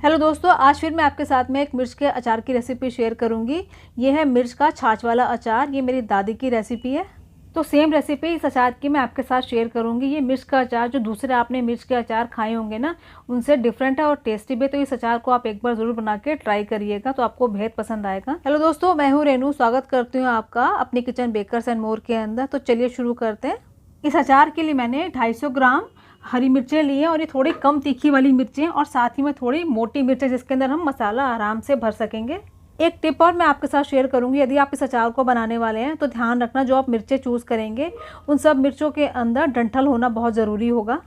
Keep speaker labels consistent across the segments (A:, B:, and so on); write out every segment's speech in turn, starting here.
A: Hello दोस्तों, आज फिर मैं आपके साथ में एक मिर्च के अचार की रेसिपी शेयर करूंगी। ये है मिर्च का छाछ वाला अचार। ये मेरी दादी की रेसिपी है। तो सेम रेसिपी इस अचार की मैं आपके साथ शेयर करूंगी। ये मिर्च का अचार जो दूसरे आपने मिर्च के अचार खाए होंगे ना, उनसे डिफरेंट है और टेस्टी भी। तो इस अचार को आप एक बार ज़रूर बना के ट्राई करिएगा, तो आपको बेहद पसंद आएगा। हेलो दोस्तों, मैं हूँ रेनू। स्वागत करती हूँ आपका अपनी किचन बेकर्स एंड मोर के अंदर। तो चलिए शुरू करते हैं। इस अचार के लिए मैंने 250 ग्राम हरी मिर्चें ली हैं और ये थोड़ी कम तीखी वाली मिर्चें, और साथ ही में थोड़ी मोटी मिर्चें जिसके अंदर हम मसाला आराम से भर सकेंगे। एक टिप और मैं आपके साथ शेयर करूंगी। यदि आप इस अचार को बनाने वाले हैं तो ध्यान रखना, जो आप मिर्चें चूज़ करेंगे उन सब मिर्चों के अंदर डंठल होना बहुत ज़रूरी होगा।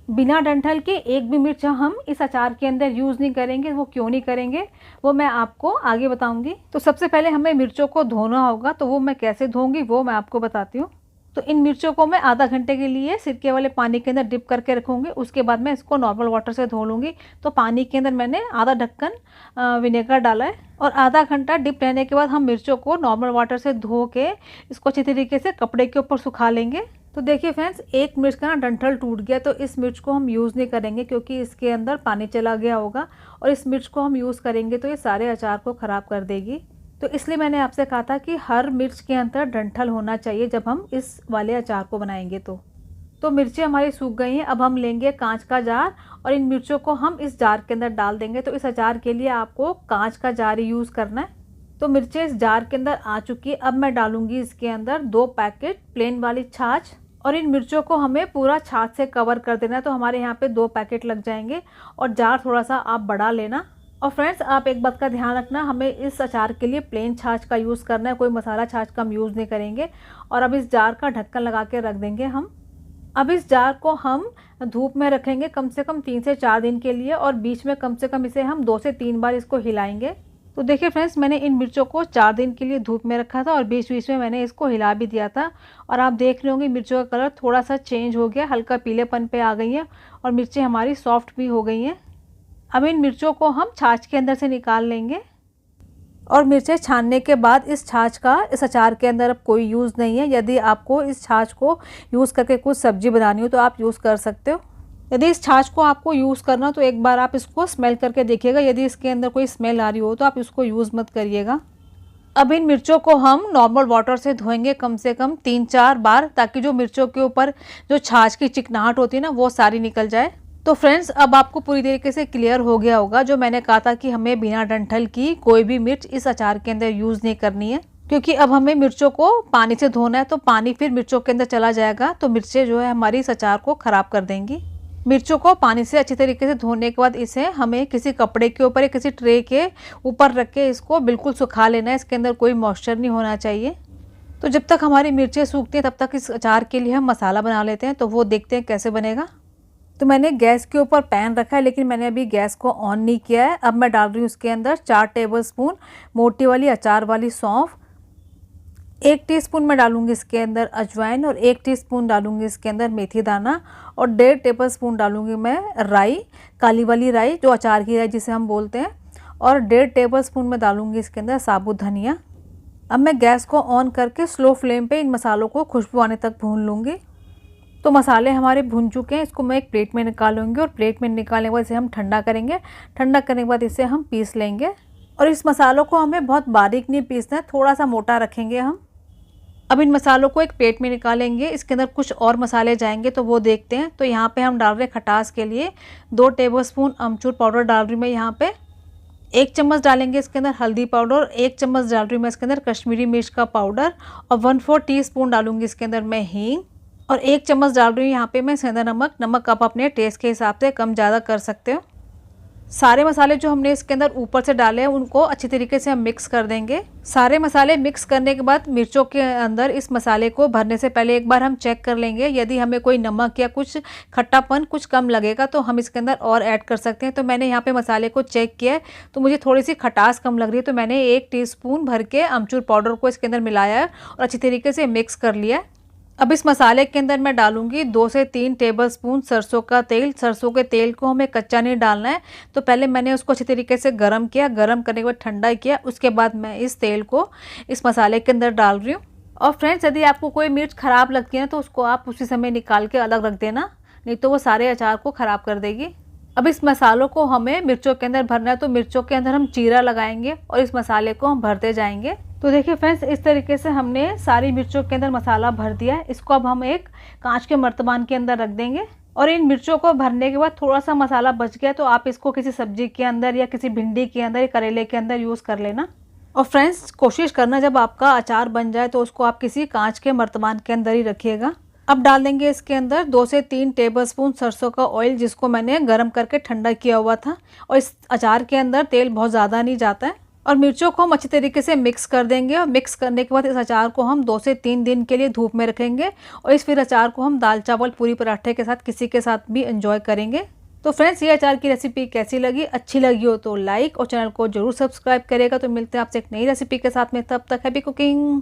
A: बिना डंठल के एक भी मिर्च हम इस अचार के अंदर यूज़ नहीं करेंगे। वो क्यों नहीं करेंगे वो मैं आपको आगे बताऊँगी। तो सबसे पहले हमें मिर्चों को धोना होगा, तो वो मैं कैसे धोऊँगी वो मैं आपको बताती हूँ। तो इन मिर्चों को मैं आधा घंटे के लिए सिरके वाले पानी के अंदर डिप करके रखूँगी। उसके बाद मैं इसको नॉर्मल वाटर से धो लूँगी। तो पानी के अंदर मैंने आधा ढक्कन विनेगर डाला है, और आधा घंटा डिप रहने के बाद हम मिर्चों को नॉर्मल वाटर से धो के इसको अच्छी तरीके से कपड़े के ऊपर सुखा लेंगे। तो देखिए फ्रेंड्स, एक मिर्च का ना डंठल टूट गया, तो इस मिर्च को हम यूज़ नहीं करेंगे क्योंकि इसके अंदर पानी चला गया होगा, और इस मिर्च को हम यूज़ करेंगे तो ये सारे अचार को ख़राब कर देगी। तो इसलिए मैंने आपसे कहा था कि हर मिर्च के अंदर डंठल होना चाहिए जब हम इस वाले अचार को बनाएंगे। तो मिर्चें हमारी सूख गई हैं। अब हम लेंगे कांच का जार और इन मिर्चों को हम इस जार के अंदर डाल देंगे। तो इस अचार के लिए आपको कांच का जार ही यूज़ करना है। तो मिर्चें इस जार के अंदर आ चुकी है। अब मैं डालूंगी इसके अंदर 2 पैकेट प्लेन वाली छाछ, और इन मिर्चों को हमें पूरा छाछ से कवर कर देना है। तो हमारे यहाँ पे 2 पैकेट लग जाएंगे, और जार थोड़ा सा आप बढ़ा लेना। और फ्रेंड्स, आप एक बात का ध्यान रखना, हमें इस अचार के लिए प्लेन छाछ का यूज़ करना है, कोई मसाला छाछ का हम यूज़ नहीं करेंगे। और अब इस जार का ढक्कन लगा के रख देंगे हम। अब इस जार को हम धूप में रखेंगे कम से कम 3 से 4 दिन के लिए, और बीच में कम से कम इसे हम 2 से 3 बार इसको हिलाएंगे। तो देखिए फ्रेंड्स, मैंने इन मिर्चों को 4 दिन के लिए धूप में रखा था, और बीच बीच में मैंने इसको हिला भी दिया था। और आप देख रहे होंगे मिर्चों का कलर थोड़ा सा चेंज हो गया, हल्का पीलेपन पे आ गई है, और मिर्चें हमारी सॉफ्ट भी हो गई हैं। अब इन मिर्चों को हम छाछ के अंदर से निकाल लेंगे, और मिर्चें छानने के बाद इस छाछ का इस अचार के अंदर अब कोई यूज़ नहीं है। यदि आपको इस छाछ को यूज़ करके कुछ सब्जी बनानी हो तो आप यूज़ कर सकते हो। यदि इस छाछ को आपको यूज़ करना हो तो एक बार आप इसको स्मेल करके देखिएगा। यदि इसके अंदर कोई स्मेल आ रही हो तो आप इसको यूज़ मत करिएगा। अब इन मिर्चों को हम नॉर्मल वाटर से धोएंगे कम से कम 3-4 बार, ताकि जो मिर्चों के ऊपर जो छाछ की चिकनाहट होती है ना, वो सारी निकल जाए। तो फ्रेंड्स, अब आपको पूरी तरीके से क्लियर हो गया होगा जो मैंने कहा था कि हमें बिना डंठल की कोई भी मिर्च इस अचार के अंदर यूज़ नहीं करनी है, क्योंकि अब हमें मिर्चों को पानी से धोना है। तो पानी फिर मिर्चों के अंदर चला जाएगा, तो मिर्चें जो है हमारी इस अचार को ख़राब कर देंगी। मिर्चों को पानी से अच्छी तरीके से धोने के बाद इसे हमें किसी कपड़े के ऊपर या किसी ट्रे के ऊपर रख के इसको बिल्कुल सुखा लेना है। इसके अंदर कोई मॉइस्चर नहीं होना चाहिए। तो जब तक हमारी मिर्चें सूखती हैं तब तक इस अचार के लिए हम मसाला बना लेते हैं। तो वो देखते हैं कैसे बनेगा। तो मैंने गैस के ऊपर पैन रखा है, लेकिन मैंने अभी गैस को ऑन नहीं किया है। अब मैं डाल रही हूँ उसके अंदर 4 टेबलस्पून मोटी वाली अचार वाली सौंफ, 1 टीस्पून मैं डालूंगी इसके अंदर अजवाइन, और 1 टीस्पून डालूंगी इसके अंदर मेथी दाना, और 1.5 टेबलस्पून डालूंगी मैं राई, काली वाली राई, जो अचार की राई जिसे हम बोलते हैं, और 1.5 टेबलस्पून मैं डालूंगी इसके अंदर साबुत धनिया। अब मैं गैस को ऑन करके स्लो फ्लेम पे इन मसालों को खुशबू आने तक भून लूँगी। तो मसाले हमारे भुन चुके हैं। इसको मैं एक प्लेट में निकालूंगी, और प्लेट में निकालने के बाद इसे हम ठंडा करेंगे। ठंडा करने के बाद इसे हम पीस लेंगे, और इस मसालों को हमें बहुत बारीक नहीं पीसना है, थोड़ा सा मोटा रखेंगे हम। अब इन मसालों को एक प्लेट में निकालेंगे। इसके अंदर कुछ और मसाले जाएंगे, तो वो देखते हैं। तो यहाँ पे हम डाल रहे हैं खटास के लिए 2 टेबलस्पून अमचूर पाउडर डाल रही हूँ मैं यहाँ पे। 1 चम्मच डालेंगे इसके अंदर हल्दी पाउडर, 1 चम्मच डाल रही हूँ मैं इसके अंदर कश्मीरी मिर्च का पाउडर, और 1/4 टीस्पून डालूंगी इसके अंदर मैं हींग, और 1 चम्मच डाल रही हूँ यहाँ पे मैं सेंधा नमक। नमक आप अपने टेस्ट के हिसाब से कम ज़्यादा कर सकते हो। सारे मसाले जो हमने इसके अंदर ऊपर से डाले हैं उनको अच्छी तरीके से हम मिक्स कर देंगे। सारे मसाले मिक्स करने के बाद मिर्चों के अंदर इस मसाले को भरने से पहले एक बार हम चेक कर लेंगे। यदि हमें कोई नमक या कुछ खट्टापन कुछ कम लगेगा तो हम इसके अंदर और ऐड कर सकते हैं। तो मैंने यहाँ पे मसाले को चेक किया है, तो मुझे थोड़ी सी खटास कम लग रही है, तो मैंने 1 टीस्पून भर के अमचूर पाउडर को इसके अंदर मिलाया है और अच्छी तरीके से मिक्स कर लिया है। अब इस मसाले के अंदर मैं डालूंगी 2 से 3 टेबलस्पून सरसों का तेल। सरसों के तेल को हमें कच्चा नहीं डालना है, तो पहले मैंने उसको अच्छी तरीके से गरम किया। गरम करने के बाद ठंडा किया, उसके बाद मैं इस तेल को इस मसाले के अंदर डाल रही हूँ। और फ्रेंड्स, यदि आपको कोई मिर्च ख़राब लगती है ना, तो उसको आप उसी समय निकाल के अलग रख देना, नहीं तो वो सारे अचार को ख़राब कर देगी। अब इस मसालों को हमें मिर्चों के अंदर भरना है, तो मिर्चों के अंदर हम चीरा लगाएंगे और इस मसाले को हम भरते जाएंगे। तो देखिए फ्रेंड्स, इस तरीके से हमने सारी मिर्चों के अंदर मसाला भर दिया है। इसको अब हम एक कांच के मर्तबान के अंदर रख देंगे। और इन मिर्चों को भरने के बाद थोड़ा सा मसाला बच गया तो आप इसको किसी सब्जी के अंदर या किसी भिंडी के अंदर या करेले के अंदर यूज़ कर लेना। और फ्रेंड्स, कोशिश करना जब आपका अचार बन जाए तो उसको आप किसी कांच के मर्तबान के अंदर ही रखिएगा। अब डाल देंगे इसके अंदर 2 से 3 टेबलस्पून सरसों का ऑयल, जिसको मैंने गर्म करके ठंडा किया हुआ था। और इस अचार के अंदर तेल बहुत ज़्यादा नहीं जाता है। और मिर्चों को हम अच्छी तरीके से मिक्स कर देंगे। और मिक्स करने के बाद इस अचार को हम 2 से 3 दिन के लिए धूप में रखेंगे। और इस फिर अचार को हम दाल चावल पूरी पराठे के साथ किसी के साथ भी एंजॉय करेंगे। तो फ्रेंड्स, ये अचार की रेसिपी कैसी लगी? अच्छी लगी हो तो लाइक और चैनल को जरूर सब्सक्राइब करेगा। तो मिलते हैं आपसे एक नई रेसिपी के साथ में, तब तक हैप्पी कुकिंग।